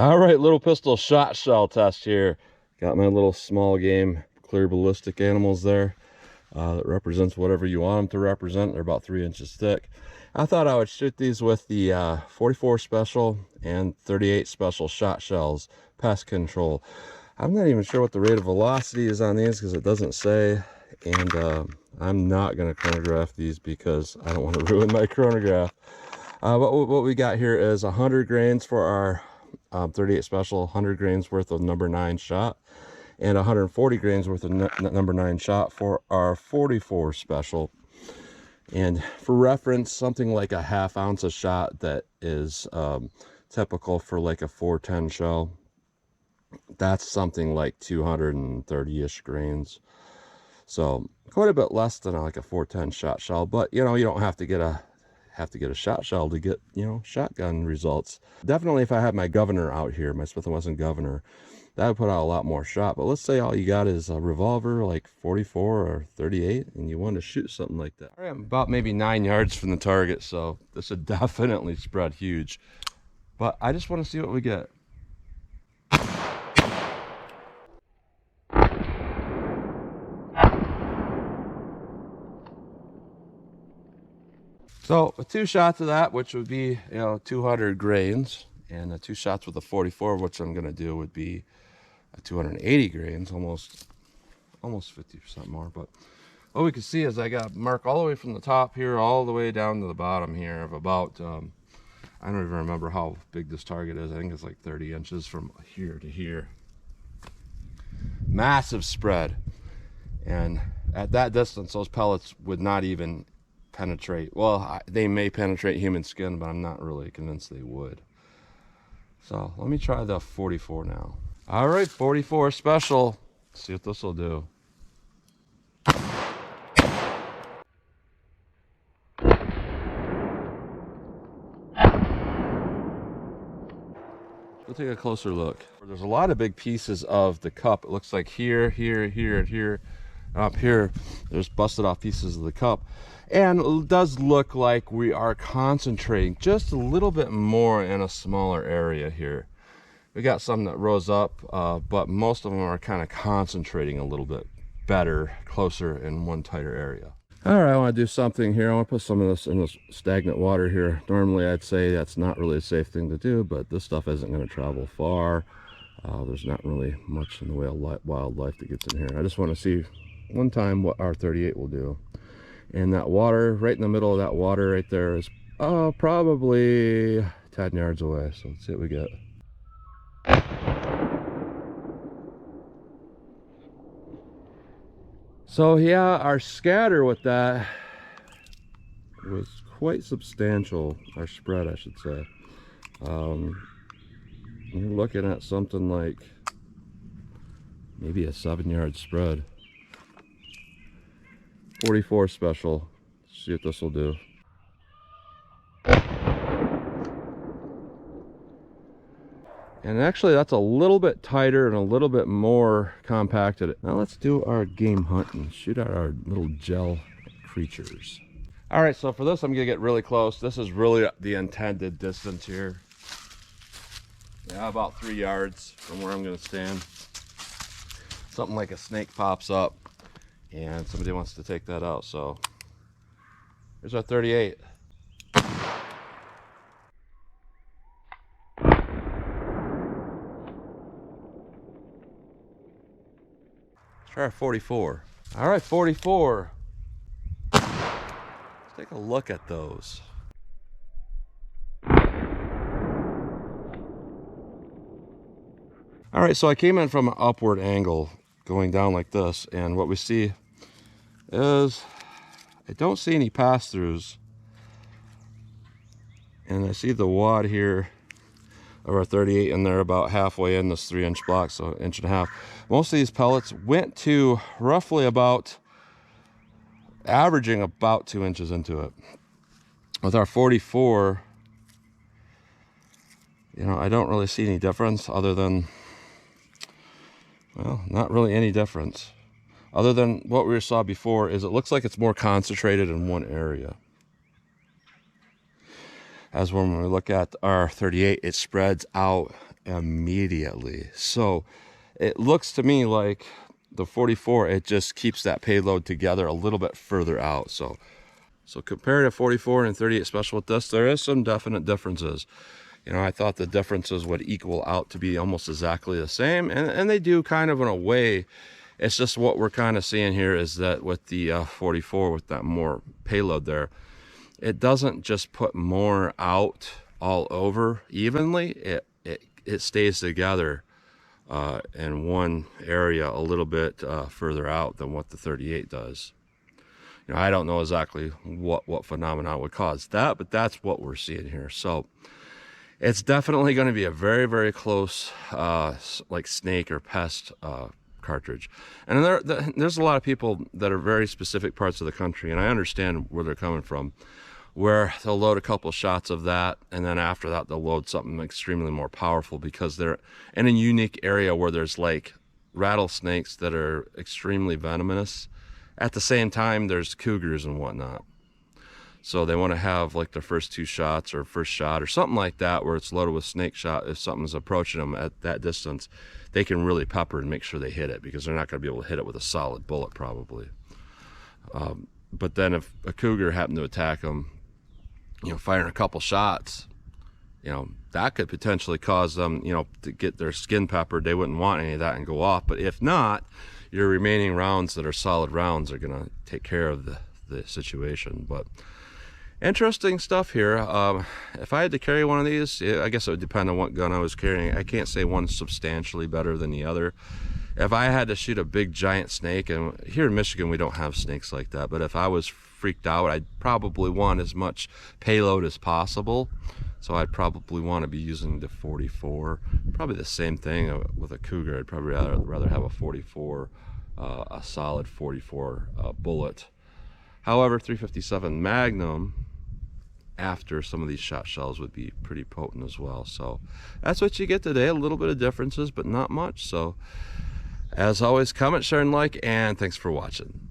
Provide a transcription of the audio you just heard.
All right, little pistol shot shell test here. Got my little small game clear ballistic animals there. That represents whatever you want them to represent. They're about 3 inches thick. I thought I would shoot these with the 44 special and 38 special shot shells, pest control. I'm not even sure what the rate of velocity is on these because it doesn't say. And I'm not going to chronograph these because I don't want to ruin my chronograph. But what we got here is 100 grains for our 38 special, 100 grains worth of number 9 shot, and 140 grains worth of number 9 shot for our 44 special. And for reference, something like a ½ ounce of shot that is typical for like a 410 shell, that's something like 230-ish grains. So quite a bit less than like a 410 shot shell, but you know, you don't have to get a shot shell to get, you know, shotgun results. Definitely if I had my governor out here, my Smith & Wesson governor, that would put out a lot more shot. But let's say all you got is a revolver like 44 or 38 and you want to shoot something like that. All right, I'm about maybe 9 yards from the target, so this would definitely spread huge. But I just want to see what we get. So with 2 shots of that, which would be, you know, 200 grains, and 2 shots with a 44, which I'm going to do would be 280 grains, almost 50% more. But what we can see is I got a mark all the way from the top here all the way down to the bottom here of about, I don't even remember how big this target is. I think it's like 30 inches from here to here. Massive spread. And at that distance, those pellets would not even penetrate. Well, they may penetrate human skin, but I'm not really convinced they would. So let me try the 44 now. All right, 44 special. Let's see what this will do. We'll take a closer look. There's a lot of big pieces of the cup. It looks like here, here, here, and here. Up here, there's busted off pieces of the cup. And it does look like we are concentrating just a little bit more in a smaller area here. We got some that rose up, but most of them are kind of concentrating a little bit better, closer in one tighter area. All right, I want to do something here. I want to put some of this in this stagnant water here. Normally, I'd say that's not really a safe thing to do, but this stuff isn't going to travel far. There's not really much in the way of wildlife that gets in here. I just want to see one time what our 38 will do. And that water, right in the middle of that water right there is probably 10 yards away. So let's see what we get. So yeah, our scatter with that was quite substantial. Our spread, I should say. We're looking at something like maybe a 7-yard spread. 44 special. Let's see what this will do. And actually that's a little bit tighter and a little bit more compacted. Now let's do our game hunt and shoot at our little gel creatures. All right, so for this I'm gonna get really close. This is really the intended distance here. Yeah, about 3 yards from where I'm gonna stand. Something like a snake pops up and somebody wants to take that out. So here's our 38. Try our 44. All right, 44. Let's take a look at those. All right, so I came in from an upward angle going down like this, and what we see is I don't see any pass-throughs, and I see the wad here of our 38, and they're about halfway in this 3-inch block, so 1.5 inches. Most of these pellets went to roughly about averaging about 2 inches into it. With our 44, you know, I don't really see any difference other than, well, not really any difference. Other than what we saw before is it looks like it's more concentrated in one area. As when we look at our 38, it spreads out immediately. So it looks to me like the 44, it just keeps that payload together a little bit further out. So compared to 44 and 38 special with this, there is some definite differences. You know, I thought the differences would equal out to be almost exactly the same, and they do kind of in a way. It's just what we're kind of seeing here is that with the 44, with that more payload there, it doesn't just put more out all over evenly. It stays together in one area a little bit further out than what the 38 does. You know, I don't know exactly what phenomenon would cause that, but that's what we're seeing here. So it's definitely going to be a very, very close like snake or pest cartridge. And there's a lot of people that are very specific parts of the country, and I understand where they're coming from, where they'll load a couple shots of that, and then after that they'll load something extremely more powerful because they're in a unique area where there's like rattlesnakes that are extremely venomous. At the same time, there's cougars and whatnot. So they want to have like their first 2 shots or first shot or something like that where it's loaded with snake shot. If something's approaching them at that distance, they can really pepper and make sure they hit it, because they're not going to be able to hit it with a solid bullet probably. But then if a cougar happened to attack them, you know, firing a couple shots, you know, that could potentially cause them, you know, to get their skin peppered. They wouldn't want any of that and go off. But if not, your remaining rounds that are solid rounds are going to take care of the situation. But interesting stuff here. If I had to carry one of these, I guess it would depend on what gun I was carrying. I can't say one's substantially better than the other. If I had to shoot a big giant snake, and here in Michigan we don't have snakes like that, but if I was freaked out, I'd probably want as much payload as possible. So I'd probably want to be using the 44. Probably the same thing with a cougar. I'd probably rather have a 44, a solid 44 bullet. However, 357 Magnum after some of these shot shells would be pretty potent as well. So that's what you get today. A little bit of differences, but not much. So as always, comment, share, and like, and thanks for watching.